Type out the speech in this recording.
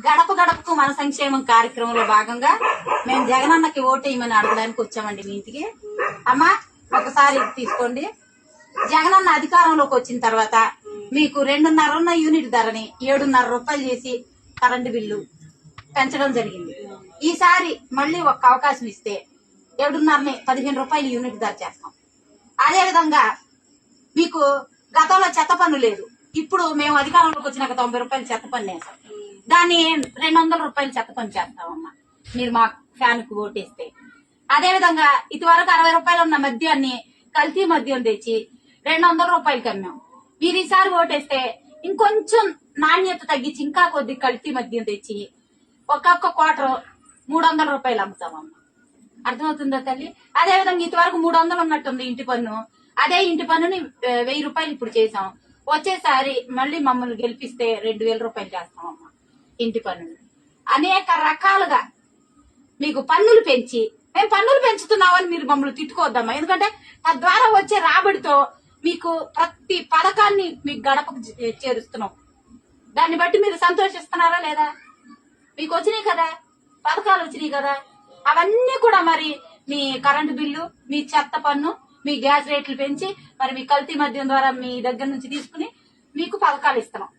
గడప గడపకు మన సంక్షేమం కార్యక్రమంలో భాగంగా మేము జగనన్నకి ఓటేయమని అడగడానికి వచ్చామండి మీ ఇంటికి. అమ్మా ఒకసారి తీసుకోండి. జగనన్న అధికారంలోకి వచ్చిన తర్వాత మీకు 2.5 ఉన్న యూనిట్ ధరని 7.5 రూపాయలు చేసి కరెంటు బిల్లు పెంచడం జరిగింది. ఈసారి మళ్ళీ ఒక అవకాశం ఇస్తే 7.5ని 15 రూపాయలు యూనిట్ ధర చేస్తాం. అదేవిధంగా మీకు గతంలో చెత్త పన్ను లేదు, ఇప్పుడు మేము అధికారంలోకి వచ్చినాక 90 రూపాయలు చెత్త పన్ను వేసాం. దాన్ని 200 రూపాయలు చెత్త పన్ను చేస్తామమ్మా మీరు మా ఫ్యాన్ కు ఓటేస్తే. అదేవిధంగా ఇదివరకు 60 రూపాయలు ఉన్న మద్యాన్ని కల్తీ మద్యం తెచ్చి 200 రూపాయలకి అమ్మాం. మీరు ఈసారి ఓటేస్తే ఇంకొంచెం నాణ్యత తగ్గించి ఇంకా కొద్ది కల్తీ మద్యం తెచ్చి ఒక్కొక్క క్వార్టర్ 300 రూపాయలు అమ్ముతామమ్మా. అర్థమవుతుందా తల్లి? అదేవిధంగా ఇంతవరకు 300 ఉన్నట్టుంది ఇంటి పన్ను, అదే ఇంటి పన్నుని 1000 రూపాయలు ఇప్పుడు చేసాం. వచ్చేసారి మళ్ళీ మమ్మల్ని గెలిపిస్తే 2000 రూపాయలు చేస్తామమ్మా ఇంటి పన్నుని. అనేక రకాలుగా మీకు పన్నులు పెంచి మేము పన్నులు పెంచుతున్నామని మీరు మమ్మల్ని తిట్టుకోవద్దమ్మా. ఎందుకంటే తద్వారా వచ్చే రాబడితో మీకు ప్రతి పథకాన్ని మీకు గడపకు చేరుస్తున్నాం. దాన్ని బట్టి మీరు సంతోషిస్తున్నారా లేదా? మీకు వచ్చినాయి కదా పథకాలు, వచ్చినాయి కదా, అవన్నీ కూడా మరి మీ కరెంటు బిల్లు, మీ చెత్త పన్ను, మీ గ్యాస్ రేట్లు పెంచి మరి మీ కల్తీ మద్యం ద్వారా మీ దగ్గర నుంచి తీసుకుని మీకు పథకాలు ఇస్తున్నాం.